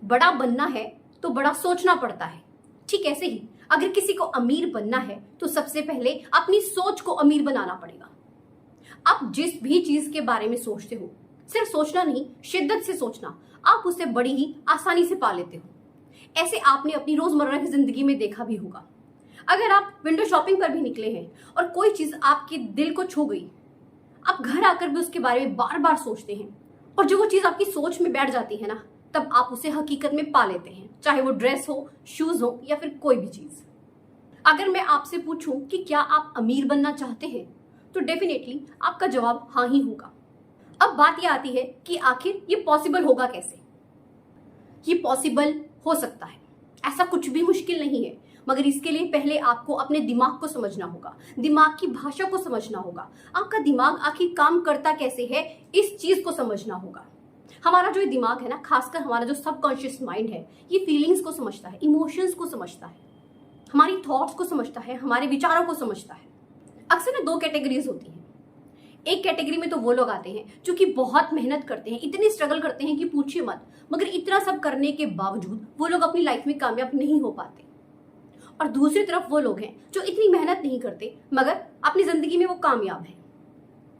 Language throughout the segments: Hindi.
बड़ा बनना है तो बड़ा सोचना पड़ता है। ठीक ऐसे ही अगर किसी को अमीर बनना है तो सबसे पहले अपनी सोच को अमीर बनाना पड़ेगा। आप जिस भी चीज के बारे में सोचते हो, सिर्फ सोचना नहीं, शिद्दत से सोचना, आप उसे बड़ी ही आसानी से पा लेते हो। ऐसे आपने अपनी रोजमर्रा की जिंदगी में देखा भी होगा। अगर आप विंडो शॉपिंग पर भी निकले हैं और कोई चीज आपके दिल को छू गई, आप घर आकर भी उसके बारे में बार बार सोचते हैं और जो वो चीज आपकी सोच में बैठ जाती है ना, तब आप उसे हकीकत में पा लेते हैं, चाहे वो ड्रेस हो, शूज हो या फिर कोई भी चीज। अगर मैं आपसे पूछूं कि क्या आप अमीर बनना चाहते हैं, तो डेफिनेटली आपका जवाब हाँ ही होगा। अब बात यह आती है कि आखिर ये पॉसिबल होगा कैसे। ये पॉसिबल हो सकता है, ऐसा कुछ भी मुश्किल नहीं है, मगर इसके लिए पहले आपको अपने दिमाग को समझना होगा, दिमाग की भाषा को समझना होगा। आपका दिमाग आखिर काम करता कैसे है, इस चीज को समझना होगा। हमारा जो दिमाग है ना, खासकर हमारा जो सबकॉन्शियस माइंड है, ये फीलिंग्स को समझता है, इमोशंस को समझता है, हमारी थॉट्स को समझता है, हमारे विचारों को समझता है। अक्सर ना दो कैटेगरीज होती हैं। एक कैटेगरी में तो वो लोग आते हैं जो कि बहुत मेहनत करते हैं, इतनी स्ट्रगल करते हैं कि पूछिए मत, मगर इतना सब करने के बावजूद वो लोग अपनी लाइफ में कामयाब नहीं हो पाते। और दूसरी तरफ वो लोग हैं जो इतनी मेहनत नहीं करते मगर अपनी जिंदगी में वो कामयाब हैं।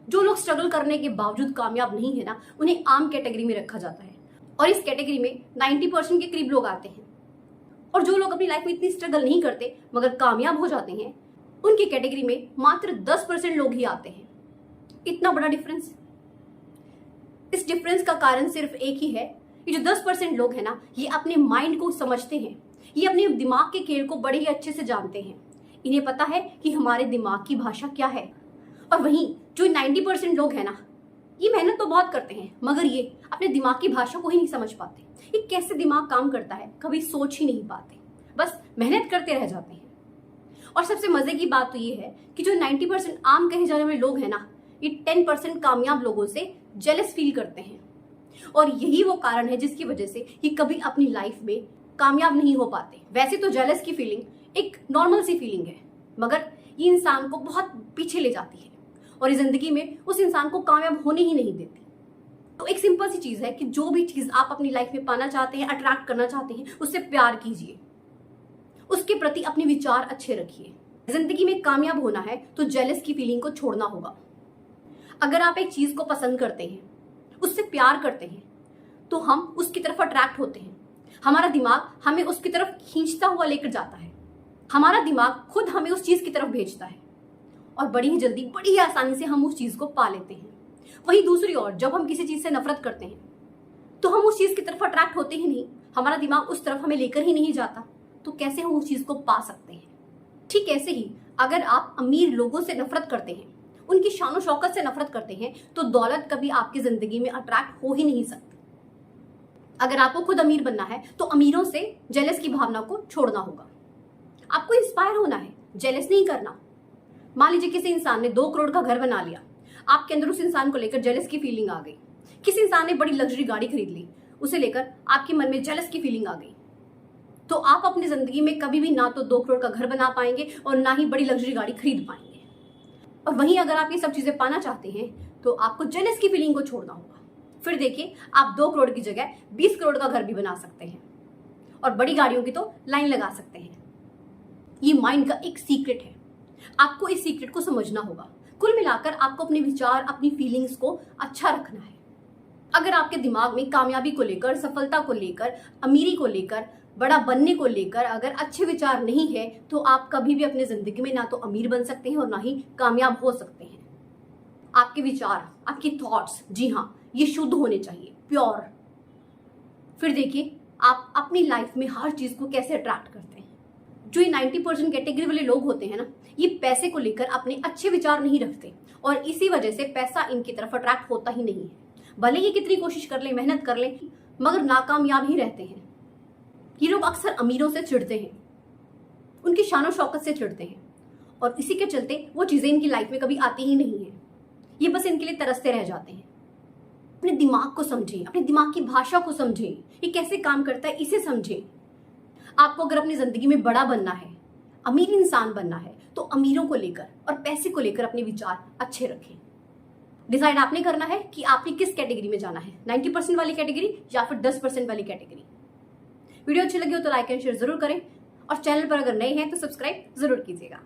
जो लोग स्ट्रगल करने के बावजूद कामयाब नहीं है ना, उन्हें आम कैटेगरी में रखा जाता है। और इस कैटेगरी में 90% के करीब लोग आते हैं। और जो लोग अपनी लाइफ में इतनी स्ट्रगल नहीं करते मगर कामयाब हो जाते हैं, उनकी कैटेगरी में मात्र 10% लोग ही आते हैं। इतना बड़ा डिफरेंस। इस डिफरेंस का कारण सिर्फ एक ही है, ये जो 10% लोग हैं ना, ये अपने माइंड को समझते हैं, ये अपने दिमाग के खेल को बड़े ही अच्छे से जानते हैं। इन्हें पता है कि हमारे दिमाग की भाषा क्या है। और वहीं जो 90% लोग हैं ना, ये मेहनत तो बहुत करते हैं मगर ये अपने दिमाग की भाषा को ही नहीं समझ पाते। ये कैसे दिमाग काम करता है कभी सोच ही नहीं पाते, बस मेहनत करते रह जाते हैं। और सबसे मजे की बात तो ये है कि जो 90% आम कहे जाने वाले लोग हैं ना, ये 10% कामयाब लोगों से जेलस फील करते हैं। और यही वो कारण है जिसकी वजह से ये कभी अपनी लाइफ में कामयाब नहीं हो पाते। वैसे तो जेलस की फीलिंग एक नॉर्मल सी फीलिंग है, मगर ये इंसान को बहुत पीछे ले जाती है और इस जिंदगी में उस इंसान को कामयाब होने ही नहीं देती। तो एक सिंपल सी चीज है कि जो भी चीज आप अपनी लाइफ में पाना चाहते हैं, अट्रैक्ट करना चाहते हैं, उससे प्यार कीजिए, उसके प्रति अपने विचार अच्छे रखिए। जिंदगी में कामयाब होना है तो जेलस की फीलिंग को छोड़ना होगा। अगर आप एक चीज को पसंद करते हैं, उससे प्यार करते हैं, तो हम उसकी तरफ अट्रैक्ट होते हैं। हमारा दिमाग हमें उसकी तरफ खींचता हुआ लेकर जाता है। हमारा दिमाग खुद हमें उस चीज की तरफ भेजता है और बड़ी ही जल्दी, बड़ी ही आसानी से हम उस चीज को पा लेते हैं। वहीं दूसरी ओर जब हम किसी चीज से नफरत करते हैं तो हम उस चीज की तरफ अट्रैक्ट होते ही नहीं, हमारा दिमाग उस तरफ हमें लेकर ही नहीं जाता, तो कैसे हम उस चीज को पा सकते हैं। ठीक ऐसे ही अगर आप अमीर लोगों से नफरत करते हैं, उनकी शान शौकत से नफरत करते हैं, तो दौलत कभी आपकी जिंदगी में अट्रैक्ट हो ही नहीं सकती। अगर आपको खुद अमीर बनना है तो अमीरों से जेलस की भावना को छोड़ना होगा। आपको इंस्पायर होना है, जेलस नहीं करना। मान लीजिए किसी इंसान ने 2 करोड़ का घर बना लिया, आपके अंदर उस इंसान को लेकर जेलस की फीलिंग आ गई। किसी इंसान ने बड़ी लग्जरी गाड़ी खरीद ली, उसे लेकर आपके मन में जेलस की फीलिंग आ गई, तो आप अपनी जिंदगी में कभी भी ना तो 2 करोड़ का घर बना पाएंगे और ना ही बड़ी लग्जरी गाड़ी खरीद पाएंगे। और वहीं अगर आप ये सब चीजें पाना चाहते हैं तो आपको जेलस की फीलिंग को छोड़ना होगा। फिर देखिए, आप 2 करोड़ की जगह 20 करोड़ का घर भी बना सकते हैं और बड़ी गाड़ियों की तो लाइन लगा सकते हैं। ये माइंड का एक सीक्रेट है, आपको इस सीक्रेट को समझना होगा। कुल मिलाकर आपको अपने विचार, अपनी फीलिंग्स को अच्छा रखना है। अगर आपके दिमाग में कामयाबी को लेकर, सफलता को लेकर, अमीरी को लेकर, बड़ा बनने को लेकर अगर अच्छे विचार नहीं है, तो आप कभी भी अपनी जिंदगी में ना तो अमीर बन सकते हैं और ना ही कामयाब हो सकते हैं। आपके विचार, आपकी थॉट्स, जी हाँ, ये शुद्ध होने चाहिए, प्योर। फिर देखिए आप अपनी लाइफ में हर चीज को कैसे अट्रैक्ट करते हैं। जो ये 90% कैटेगरी वाले लोग होते हैं ना, ये पैसे को लेकर अपने अच्छे विचार नहीं रखते और इसी वजह से पैसा इनकी तरफ अट्रैक्ट होता ही नहीं है। भले ही कितनी कोशिश कर ले, मेहनत कर ले, मगर नाकामयाब ही रहते हैं। ये लोग अक्सर अमीरों से चिढ़ते हैं, उनकी शान शौकत से चिढ़ते हैं और इसी के चलते वो चीजें इनकी लाइफ में कभी आती ही नहीं है। ये बस इनके लिए तरसते रह जाते हैं। अपने दिमाग को समझें, अपने दिमाग की भाषा को समझें, ये कैसे काम करता है इसे समझें। आपको अगर अपनी जिंदगी में बड़ा बनना है, अमीर इंसान बनना है, तो अमीरों को लेकर और पैसे को लेकर अपने विचार अच्छे रखें। डिसाइड आपने करना है कि आपने किस कैटेगरी में जाना है, 90% वाली कैटेगरी या फिर 10% वाली कैटेगरी। वीडियो अच्छी लगी हो तो लाइक एंड शेयर जरूर करें और चैनल पर अगर नए हैं तो सब्सक्राइब जरूर कीजिएगा।